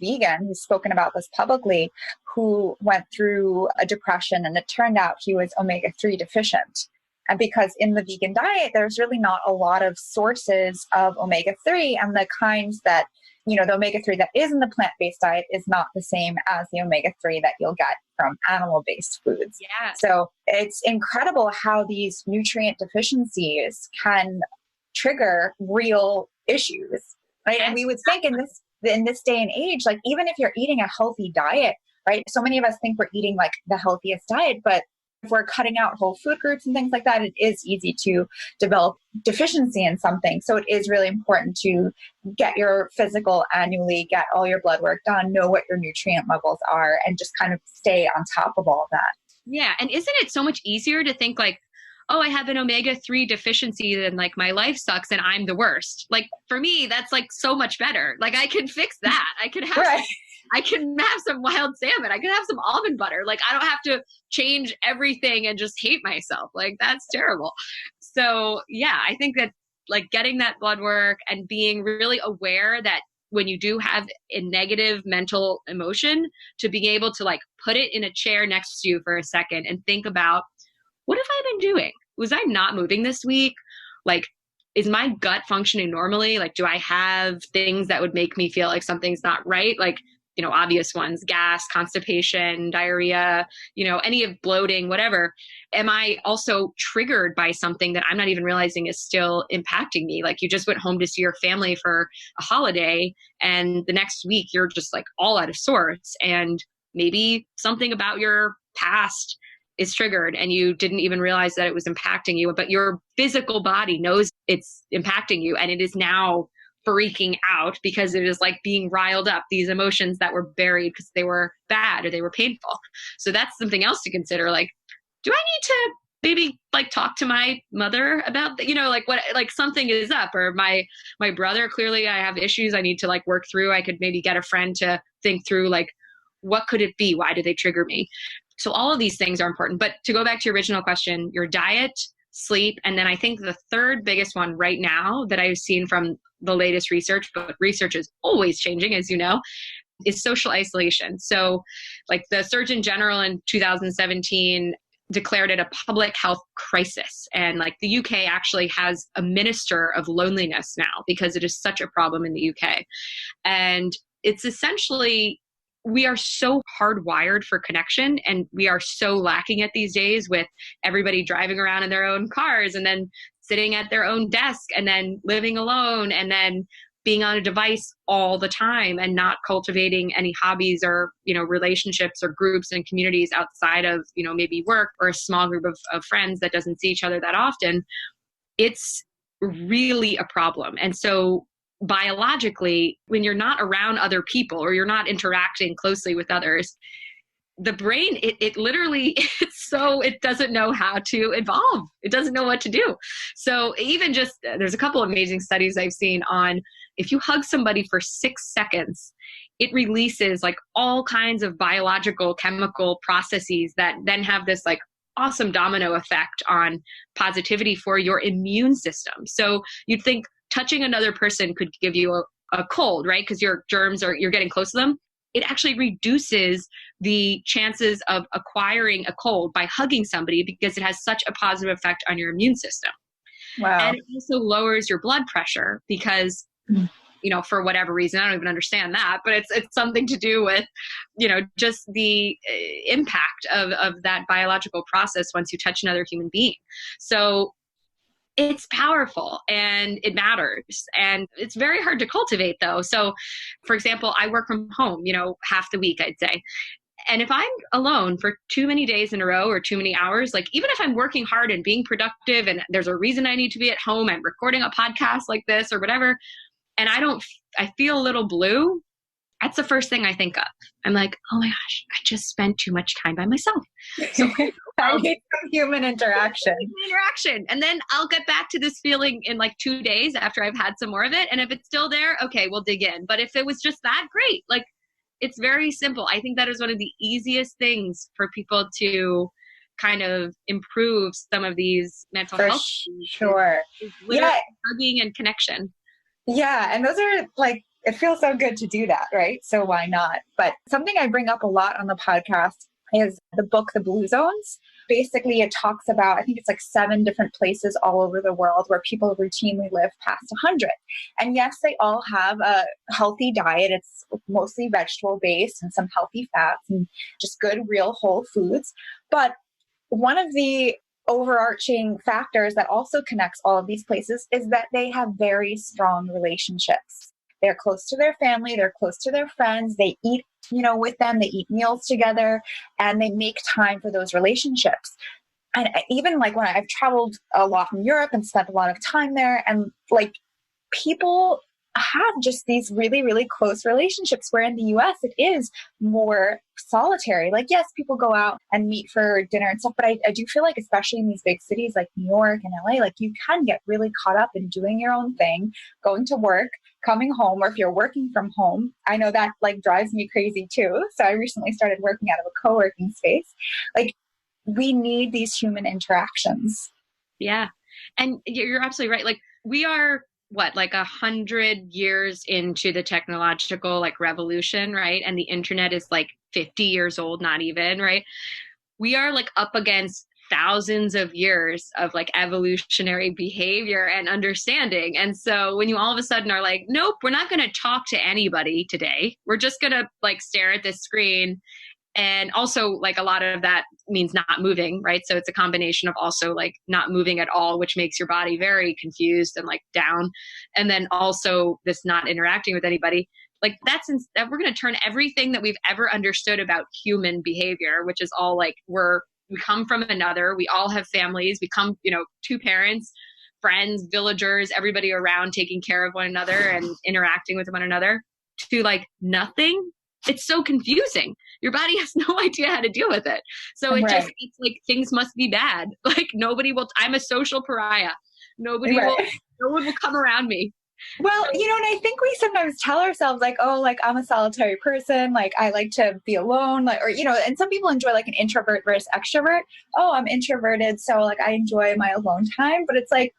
vegan, who's spoken about this publicly, who went through a depression, and it turned out he was omega-3 deficient. And because in the vegan diet, there's really not a lot of sources of omega-3, and the kinds that, the omega-3 that is in the plant-based diet is not the same as the omega-3 that you'll get from animal-based foods. Yeah. So it's incredible how these nutrient deficiencies can trigger real issues. Right. Yes. And we would think in this day and age, like even if you're eating a healthy diet, right? So many of us think we're eating like the healthiest diet, but if we're cutting out whole food groups and things like that, it is easy to develop deficiency in something. So it is really important to get your physical annually, get all your blood work done, know what your nutrient levels are, and just kind of stay on top of all of that. Yeah. And isn't it so much easier to think like, oh, I have an omega-3 deficiency and like my life sucks and I'm the worst. Like for me, that's like so much better. Like I can fix that. I can have right. I can have some wild salmon. I can have some almond butter. Like I don't have to change everything and just hate myself. Like that's terrible. So yeah, I think that like getting that blood work and being really aware that when you do have a negative mental emotion, to be able to like put it in a chair next to you for a second and think about, what have I been doing? Was I not moving this week? Like, is my gut functioning normally? Like, do I have things that would make me feel like something's not right? Like, obvious ones, gas, constipation, diarrhea, any of bloating, whatever. Am I also triggered by something that I'm not even realizing is still impacting me? Like you just went home to see your family for a holiday and the next week you're just like all out of sorts, and maybe something about your past is triggered and you didn't even realize that it was impacting you, but your physical body knows it's impacting you and it is now freaking out because it is like being riled up, these emotions that were buried because they were bad or they were painful. So that's something else to consider. Like, do I need to maybe like talk to my mother about that? Like what, like something is up, or my brother, clearly I have issues I need to like work through. I could maybe get a friend to think through like, what could it be? Why do they trigger me? So all of these things are important. But to go back to your original question, your diet, sleep, and then I think the third biggest one right now that I've seen from the latest research, but research is always changing, as you know, is social isolation. So like the Surgeon General in 2017 declared it a public health crisis. And like the UK actually has a minister of loneliness now because it is such a problem in the UK. And it's essentially, we are so hardwired for connection, and we are so lacking it these days with everybody driving around in their own cars and then sitting at their own desk and then living alone and then being on a device all the time and not cultivating any hobbies or, relationships or groups and communities outside of, maybe work or a small group of friends that doesn't see each other that often. It's really a problem. And so biologically, when you're not around other people or you're not interacting closely with others, the brain, it literally, it doesn't know how to evolve. It doesn't know what to do. So even just, there's a couple of amazing studies I've seen on if you hug somebody for 6 seconds, it releases like all kinds of biological chemical processes that then have this like awesome domino effect on positivity for your immune system. So you'd think touching another person could give you a cold, right? Because your germs you're getting close to them. It actually reduces the chances of acquiring a cold by hugging somebody because it has such a positive effect on your immune system. Wow. And it also lowers your blood pressure because, for whatever reason, I don't even understand that, but it's something to do with, just the impact of that biological process once you touch another human being. So it's powerful and it matters. And it's very hard to cultivate though. So for example, I work from home, half the week, I'd say. And if I'm alone for too many days in a row or too many hours, like even if I'm working hard and being productive and there's a reason I need to be at home, I'm recording a podcast like this or whatever, and I feel a little blue, that's the first thing I think of. I'm like, oh my gosh, I just spent too much time by myself. So I need some human interaction. And then I'll get back to this feeling in like 2 days after I've had some more of it. And if it's still there, okay, we'll dig in. But if it was just that, great. Like it's very simple. I think that is one of the easiest things for people to kind of improve some of these mental health. Sure. Is literally hugging and connection. Yeah. And those are like it feels so good to do that, right? So why not? But something I bring up a lot on the podcast is the book, The Blue Zones. Basically, it talks about, I think it's like 7 different places all over the world where people routinely live past 100. And yes, they all have a healthy diet. It's mostly vegetable based and some healthy fats and just good, real whole foods. But one of the overarching factors that also connects all of these places is that they have very strong relationships. They're close to their family, they're close to their friends, they eat, with them, they eat meals together, and they make time for those relationships. And even like when I've traveled a lot in Europe and spent a lot of time there, and like people have just these really, really close relationships, where in the US it is more solitary. Like, yes, people go out and meet for dinner and stuff, but I do feel like, especially in these big cities like New York and LA, like you can get really caught up in doing your own thing, going to work, coming home, or if you're working from home. I know that like drives me crazy too. So I recently started working out of a co-working space. Like, we need these human interactions. Yeah. And you're absolutely right. Like, we are like 100 years into the technological like revolution, right? And the internet is like 50 years old, not even, right? We are like up against thousands of years of like evolutionary behavior and understanding. And so when you all of a sudden are like, nope, we're not going to talk to anybody today. We're just going to like stare at this screen. And also like a lot of that means not moving, right? So it's a combination of also like not moving at all, which makes your body very confused and like down. And then also this not interacting with anybody. Like that we're going to turn everything that we've ever understood about human behavior, which is all like we come from another, we all have families, we come, 2 parents, friends, villagers, everybody around taking care of one another and interacting with one another, to like nothing. It's so confusing. Your body has no idea how to deal with it. So it's like things must be bad. Like I'm a social pariah. No one will come around me. Well, and I think we sometimes tell ourselves like, oh, like I'm a solitary person. Like I like to be alone, like, or, and some people enjoy like an introvert versus extrovert. Oh, I'm introverted. So like I enjoy my alone time, but it's like,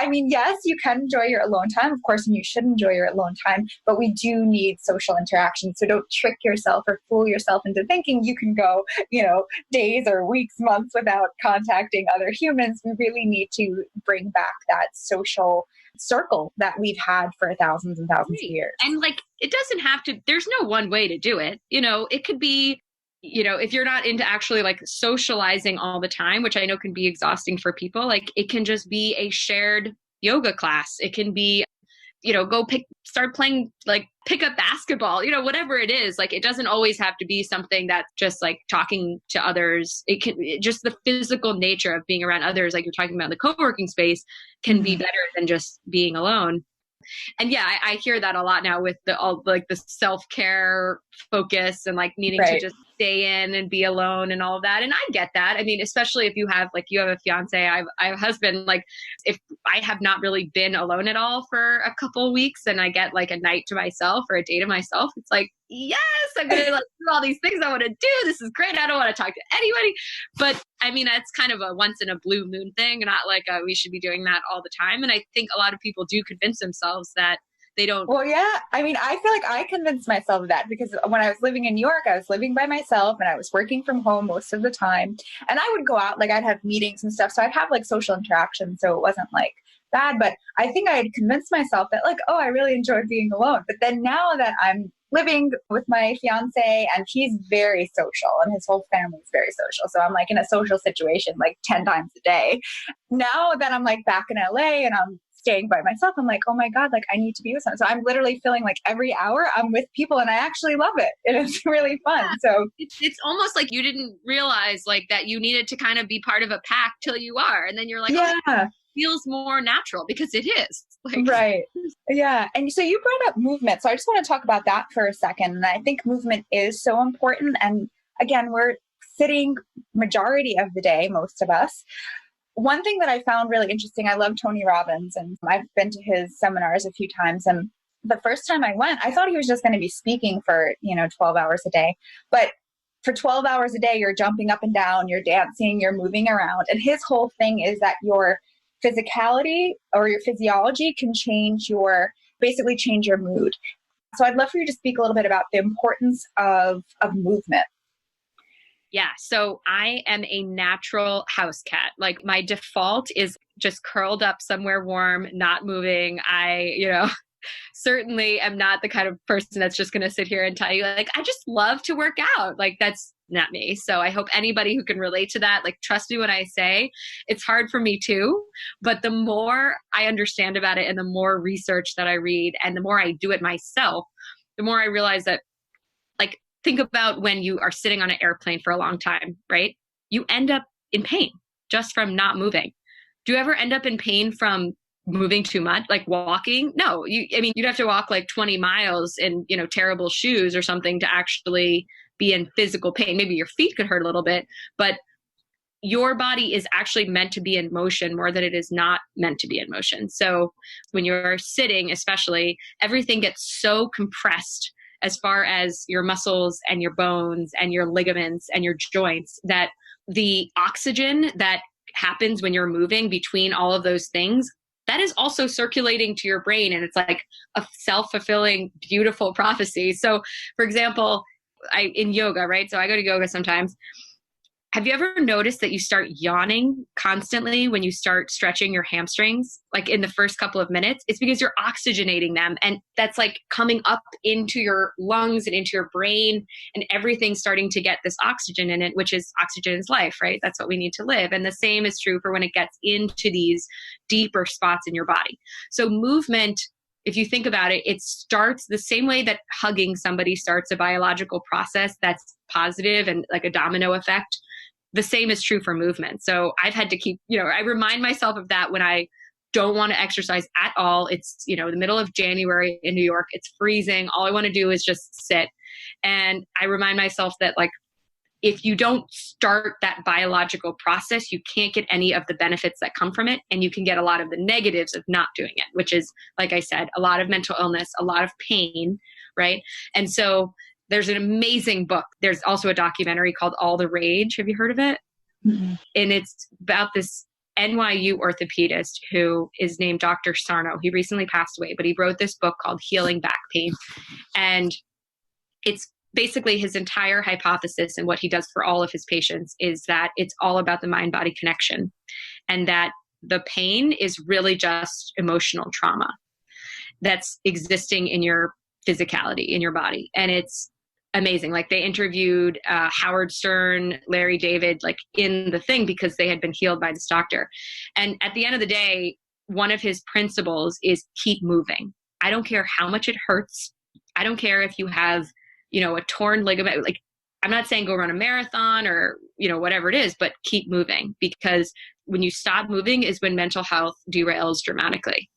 I mean, yes, you can enjoy your alone time, of course, and you should enjoy your alone time, but we do need social interaction. So don't trick yourself or fool yourself into thinking you can go, days or weeks, months without contacting other humans. We really need to bring back that social circle that we've had for thousands and thousands of years. And like, it doesn't have to, there's no one way to do it. It could be, if you're not into actually like socializing all the time, which I know can be exhausting for people, like it can just be a shared yoga class. It can be, start playing like pick up basketball, whatever it is. Like it doesn't always have to be something that's just like talking to others. Just the physical nature of being around others, like you're talking about in the co-working space, can be better than just being alone. And yeah, I hear that a lot now with the self-care focus and like needing to just stay in and be alone and all of that. And I get that. I mean, especially if you have a fiance, I have a husband, like if I have not really been alone at all for a couple of weeks and I get like a night to myself or a day to myself, it's like, yes, I'm going to like do all these things I want to do. This is great. I don't want to talk to anybody. But I mean, that's kind of a once in a blue moon thing, not like we should be doing that all the time. And I think a lot of people do convince themselves that they don't. Well, yeah. I mean, I feel like I convinced myself of that because when I was living in New York, I was living by myself and I was working from home most of the time. And I would go out, like I'd have meetings and stuff. So I'd have like social interaction. So it wasn't like bad. But I think I had convinced myself that like, oh, I really enjoyed being alone. But then now that I'm living with my fiance and he's very social and his whole family's very social. So I'm like in a social situation like 10 times a day. Now that I'm like back in LA and I'm staying by myself, I'm like, oh my God, like I need to be with someone. So I'm literally feeling like every hour I'm with people and I actually love it. And it's really fun. Yeah. So it's almost like you didn't realize like that you needed to kind of be part of a pack till you are. And then you're like, yeah. Oh, it feels more natural because it is. Like, right. Yeah. And so you brought up movement. So I just want to talk about that for a second. And I think movement is so important. And again, we're sitting majority of the day, most of us. One thing that I found really interesting, I love Tony Robbins and I've been to his seminars a few times. And the first time I went, I thought he was just going to be speaking for, 12 hours a day. But for 12 hours a day, you're jumping up and down, you're dancing, you're moving around. And his whole thing is that your physicality or your physiology can basically change your mood. So I'd love for you to speak a little bit about the importance of movement. Yeah. So I am a natural house cat. Like my default is just curled up somewhere warm, not moving. I certainly am not the kind of person that's just going to sit here and tell you, like, I just love to work out. Like, that's not me. So I hope anybody who can relate to that, like, trust me when I say it's hard for me too. But the more I understand about it and the more research that I read and the more I do it myself, the more I realize that, like, think about when you are sitting on an airplane for a long time, right? You end up in pain just from not moving. Do you ever end up in pain from moving too much, like walking? No, you'd have to walk like 20 miles in, terrible shoes or something to actually be in physical pain. Maybe your feet could hurt a little bit, but your body is actually meant to be in motion more than it is not meant to be in motion. So when you're sitting, especially, everything gets so compressed as far as your muscles and your bones and your ligaments and your joints that the oxygen that happens when you're moving between all of those things, that is also circulating to your brain. And it's like a self-fulfilling, beautiful prophecy. So for example, in yoga, right? So I go to yoga sometimes. Have you ever noticed that you start yawning constantly when you start stretching your hamstrings, like in the first couple of minutes? It's because you're oxygenating them. And that's like coming up into your lungs and into your brain, and everything's starting to get this oxygen in it, which is oxygen is life, right? That's what we need to live. And the same is true for when it gets into these deeper spots in your body. So movement, if you think about it, it starts the same way that hugging somebody starts a biological process that's positive and like a domino effect. The same is true for movement. So I've had to keep, I remind myself of that when I don't want to exercise at all. It's, the middle of January in New York. It's freezing. All I want to do is just sit. And I remind myself that, like, if you don't start that biological process, you can't get any of the benefits that come from it. And you can get a lot of the negatives of not doing it, which is, like I said, a lot of mental illness, a lot of pain, right? And so there's an amazing book. There's also a documentary called All the Rage. Have you heard of it? Mm-hmm. And it's about this NYU orthopedist who is named Dr. Sarno. He recently passed away, but he wrote this book called Healing Back Pain. And it's basically his entire hypothesis, and what he does for all of his patients is that it's all about the mind-body connection, and that the pain is really just emotional trauma that's existing in your physicality, in your body. And it's amazing. Like, they interviewed Howard Stern, Larry David, like in the thing, because they had been healed by this doctor. And at the end of the day, one of his principles is keep moving. I don't care how much it hurts. I don't care if you have, a torn ligament. Like, I'm not saying go run a marathon or, whatever it is, but keep moving, because when you stop moving is when mental health derails dramatically.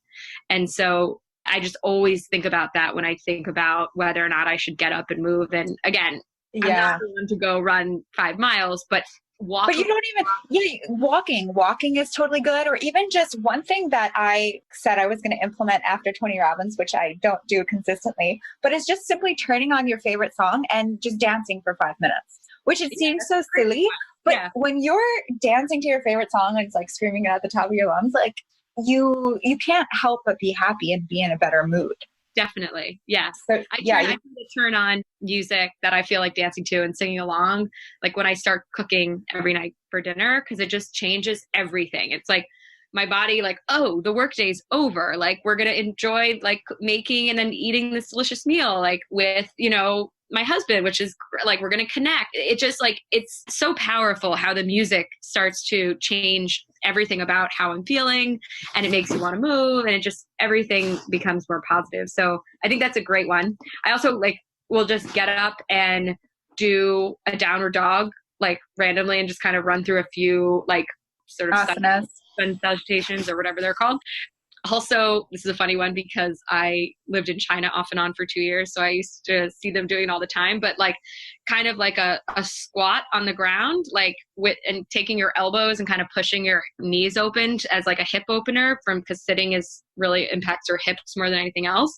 And so I just always think about that when I think about whether or not I should get up and move. And again, I'm not the one to go run 5 miles, but walk. But you don't even, walking is totally good. Or even just one thing that I said I was going to implement after Tony Robbins, which I don't do consistently, but it's just simply turning on your favorite song and just dancing for 5 minutes, which it seems so silly. But when you're dancing to your favorite song and it's like screaming it at the top of your lungs, like you can't help but be happy and be in a better mood. Definitely. Yes. So, I tend to turn on music that I feel like dancing to and singing along, like when I start cooking every night for dinner, because it just changes everything. It's like my body, like, oh, the workday's over. Like, we're going to enjoy like making and then eating this delicious meal, like with, my husband, which is like, we're going to connect. It just like, it's so powerful how the music starts to change everything about how I'm feeling, and it makes you want to move, and it just, everything becomes more positive. So I think that's a great one. I also will just get up and do a downward dog, like randomly, and just kind of run through a few like sort of asanas, salutations or whatever they're called. Also, this is a funny one because I lived in China off and on for 2 years. So I used to see them doing it all the time, but like kind of like a squat on the ground, like and taking your elbows and kind of pushing your knees open as like a hip opener, because sitting really impacts your hips more than anything else.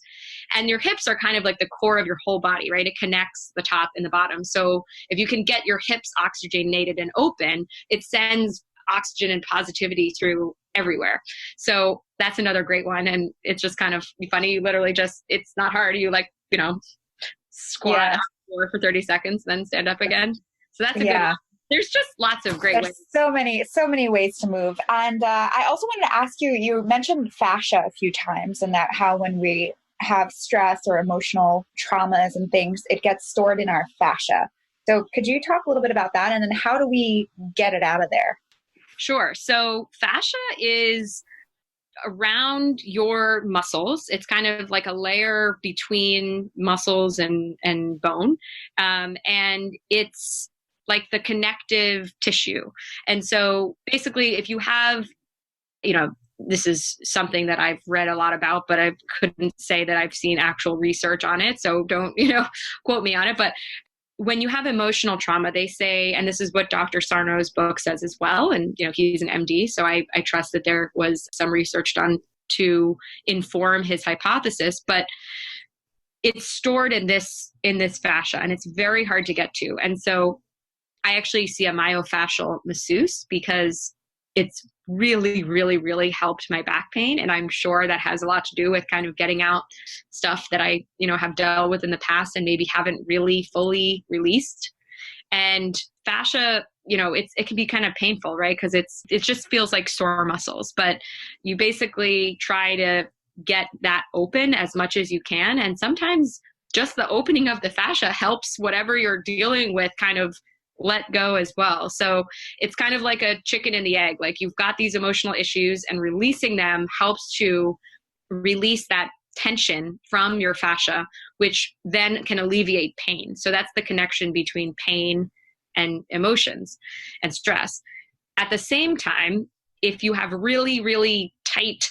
And your hips are kind of like the core of your whole body, right? It connects the top and the bottom. So if you can get your hips oxygenated and open, it sends oxygen and positivity through everywhere. So that's another great one. And it's just kind of funny. You literally just, it's not hard. You like squat on the floor for 30 seconds, then stand up again. So that's a good one. There's just lots of great ways. So many ways to move. And I also wanted to ask you, you mentioned fascia a few times, and that how when we have stress or emotional traumas and things, it gets stored in our fascia. So could you talk a little bit about that? And then how do we get it out of there? Sure. So fascia is around your muscles. It's kind of like a layer between muscles and bone. And it's like the connective tissue. And so basically, if you have, this is something that I've read a lot about, but I couldn't say that I've seen actual research on it. So don't, quote me on it. But when you have emotional trauma, they say, and this is what Dr. Sarno's book says as well, and he's an MD, so I trust that there was some research done to inform his hypothesis, but it's stored in this fascia, and it's very hard to get to. And so I actually see a myofascial masseuse because it's really, really, really helped my back pain. And I'm sure that has a lot to do with kind of getting out stuff that I, have dealt with in the past and maybe haven't really fully released. And fascia, it can be kind of painful, right? Because it just feels like sore muscles, but you basically try to get that open as much as you can. And sometimes just the opening of the fascia helps whatever you're dealing with kind of let go as well. So it's kind of like a chicken and the egg. Like you've got these emotional issues, and releasing them helps to release that tension from your fascia, which then can alleviate pain. So that's the connection between pain and emotions and stress. At the same time, if you have really, really tight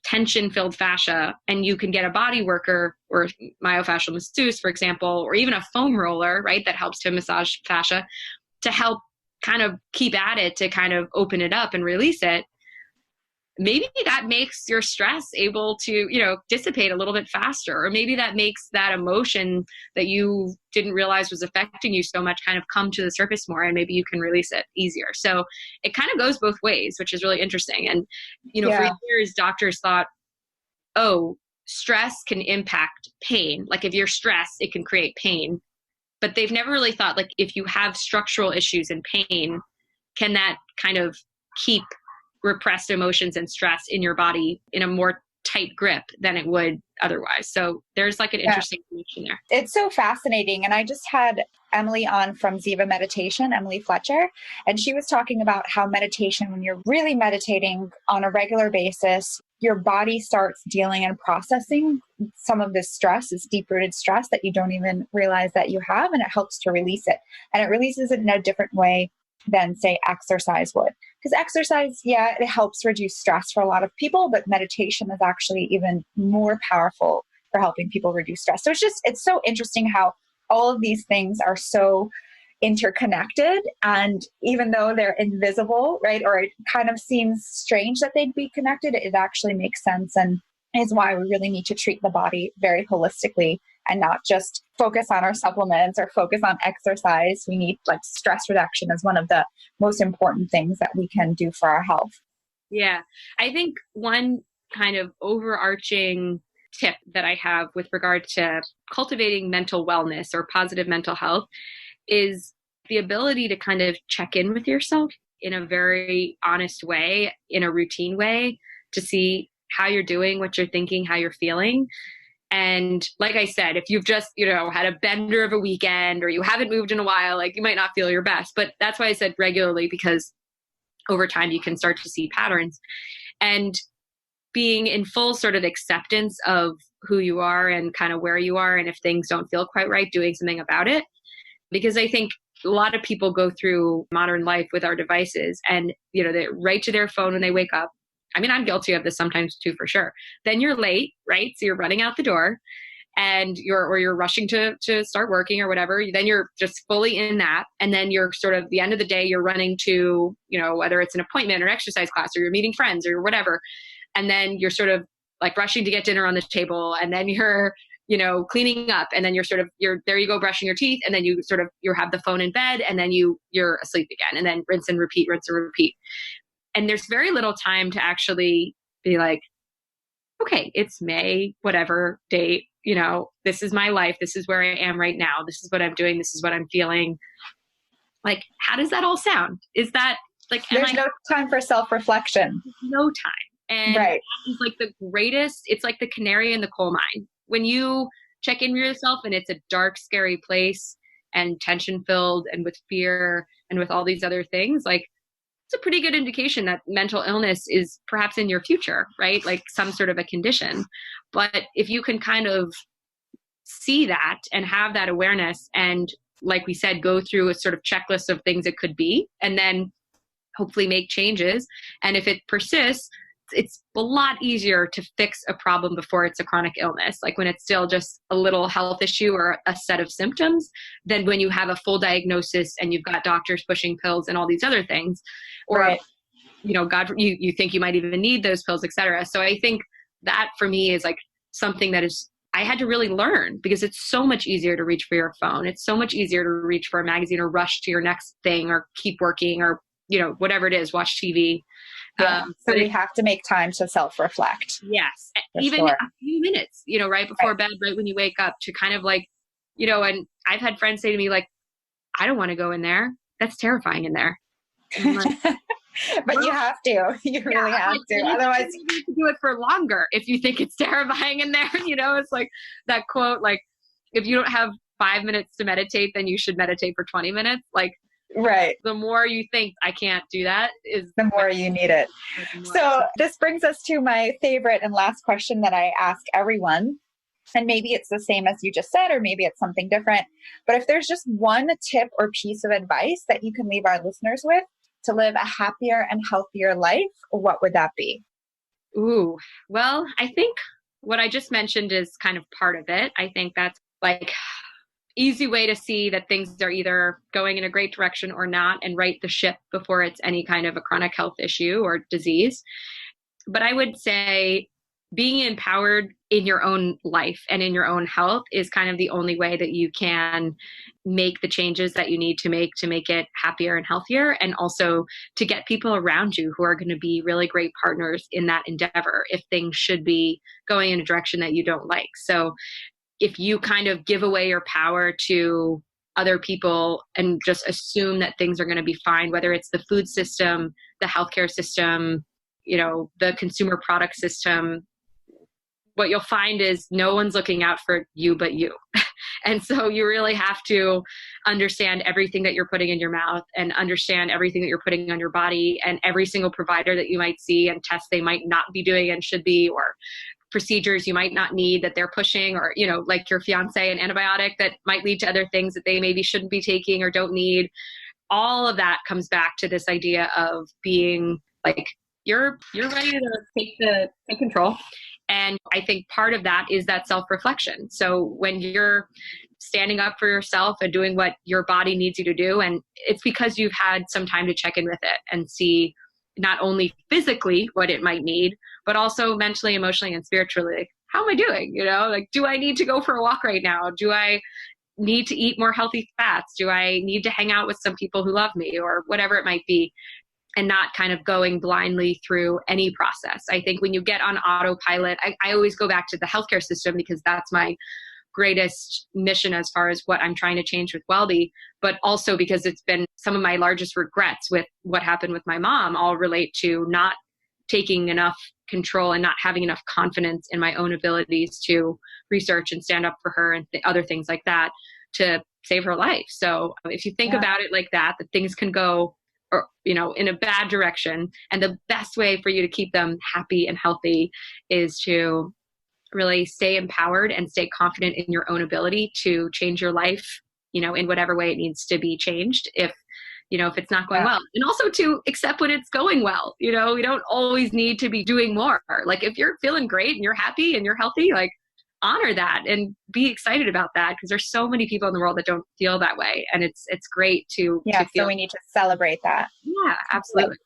tension-filled fascia, and you can get a body worker or myofascial masseuse, for example, or even a foam roller, right, that helps to massage fascia to help kind of keep at it, to kind of open it up and release it. Maybe that makes your stress able to, dissipate a little bit faster, or maybe that makes that emotion that you didn't realize was affecting you so much kind of come to the surface more, and maybe you can release it easier. So it kind of goes both ways, which is really interesting. And, for years, doctors thought, oh, stress can impact pain. Like if you're stressed, it can create pain. But they've never really thought, like, if you have structural issues and pain, can that kind of keep repressed emotions and stress in your body in a more tight grip than it would otherwise? So there's like an interesting connection there. It's so fascinating. And I just had Emily on from Ziva Meditation, Emily Fletcher, and she was talking about how meditation, when you're really meditating on a regular basis, your body starts dealing and processing some of this stress, this deep-rooted stress that you don't even realize that you have, and it helps to release it. And it releases it in a different way than, say, exercise would. Because exercise, it helps reduce stress for a lot of people, but meditation is actually even more powerful for helping people reduce stress. So it's so interesting how all of these things are so interconnected, and even though they're invisible, right, or it kind of seems strange that they'd be connected, it actually makes sense, and is why we really need to treat the body very holistically and not just focus on our supplements or focus on exercise. We need, like, stress reduction as one of the most important things that we can do for our health. Yeah. I think one kind of overarching tip that I have with regard to cultivating mental wellness or positive mental health is the ability to kind of check in with yourself in a very honest way, in a routine way, to see how you're doing, what you're thinking, how you're feeling. And like I said, if you've just, had a bender of a weekend, or you haven't moved in a while, like, you might not feel your best. But that's why I said regularly, because over time you can start to see patterns. And being in full sort of acceptance of who you are and kind of where you are, and if things don't feel quite right, doing something about it. Because I think a lot of people go through modern life with our devices, and, they're right to their phone when they wake up. I mean, I'm guilty of this sometimes too, for sure. Then you're late, right? So you're running out the door, and you're rushing to start working or whatever. Then you're just fully in that. And then you're sort of, the end of the day, you're running to, whether it's an appointment or exercise class, or you're meeting friends or whatever. And then you're sort of like rushing to get dinner on the table. And then you're, cleaning up, and then you're there you go, brushing your teeth. And then you have the phone in bed, and then you're asleep again, and then rinse and repeat. And there's very little time to actually be like, okay, it's May, whatever date, this is my life. This is where I am right now. This is what I'm doing. This is what I'm feeling. Like, how does that all sound? Is that like, there's no time for self-reflection? No time. And right. That is like the greatest, it's like the canary in the coal mine. When you check in with yourself and it's a dark, scary place and tension filled and with fear and with all these other things, like, it's a pretty good indication that mental illness is perhaps in your future, right? Like some sort of a condition. But if you can kind of see that and have that awareness and, like we said, go through a sort of checklist of things it could be, and then hopefully make changes. And if it persists, it's a lot easier to fix a problem before it's a chronic illness. Like when it's still just a little health issue or a set of symptoms, than when you have a full diagnosis and you've got doctors pushing pills and all these other things, or, right. God, you think you might even need those pills, et cetera. So I think that for me is like something that I had to really learn, because it's so much easier to reach for your phone. It's so much easier to reach for a magazine or rush to your next thing or keep working or, whatever it is, watch TV. Yeah. So we have to make time to self-reflect. Yes. Even a few minutes, right before bed, right when you wake up, to kind of like, and I've had friends say to me, like, I don't want to go in there. That's terrifying in there. Like, but you have to. You really have to. Otherwise, you need to do it for longer if you think it's terrifying in there. It's like that quote, like, if you don't have 5 minutes to meditate, then you should meditate for 20 minutes. Like, right. The more you think I can't do that is the more you need it. So this brings us to my favorite and last question that I ask everyone. And maybe it's the same as you just said, or maybe it's something different. But if there's just one tip or piece of advice that you can leave our listeners with to live a happier and healthier life, what would that be? Ooh, well, I think what I just mentioned is kind of part of it. I think that's like easy way to see that things are either going in a great direction or not, and right the ship before it's any kind of a chronic health issue or disease. But I would say being empowered in your own life and in your own health is kind of the only way that you can make the changes that you need to make it happier and healthier, and also to get people around you who are going to be really great partners in that endeavor if things should be going in a direction that you don't like. So if you kind of give away your power to other people and just assume that things are going to be fine, whether it's the food system, the healthcare system, the consumer product system, what you'll find is no one's looking out for you but you. And so you really have to understand everything that you're putting in your mouth and understand everything that you're putting on your body, and every single provider that you might see and tests they might not be doing and should be, or procedures you might not need that they're pushing, or, like your fiance, an antibiotic that might lead to other things that they maybe shouldn't be taking or don't need. All of that comes back to this idea of being like, you're ready to take control. And I think part of that is that self-reflection. So when you're standing up for yourself and doing what your body needs you to do, and it's because you've had some time to check in with it and see not only physically what it might need, but also mentally, emotionally, and spiritually. Like, how am I doing? Like, do I need to go for a walk right now? Do I need to eat more healthy fats? Do I need to hang out with some people who love me, or whatever it might be? And not kind of going blindly through any process. I think when you get on autopilot, I always go back to the healthcare system, because that's my greatest mission as far as what I'm trying to change with Wellbe, but also because it's been some of my largest regrets with what happened with my mom all relate to not taking enough control and not having enough confidence in my own abilities to research and stand up for her and other things like that to save her life. So if you think about it like that things can go, or, in a bad direction. And the best way for you to keep them happy and healthy is to really stay empowered and stay confident in your own ability to change your life, in whatever way it needs to be changed if it's not going well. And also to accept when it's going well. We don't always need to be doing more. Like, if you're feeling great and you're happy and you're healthy, like, honor that and be excited about that, because there's so many people in the world that don't feel that way. And it's great to feel. So we need to celebrate that. Yeah, absolutely.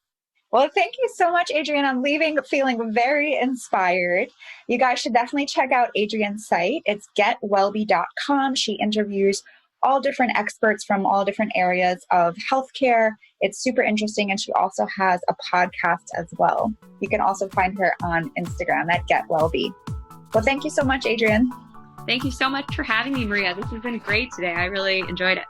Well, thank you so much, Adrienne. I'm leaving feeling very inspired. You guys should definitely check out Adrienne's site. It's getwellbe.com. She interviews all different experts from all different areas of healthcare. It's super interesting. And she also has a podcast as well. You can also find her on Instagram at getwellbe. Well, thank you so much, Adrienne. Thank you so much for having me, Maria. This has been great today. I really enjoyed it.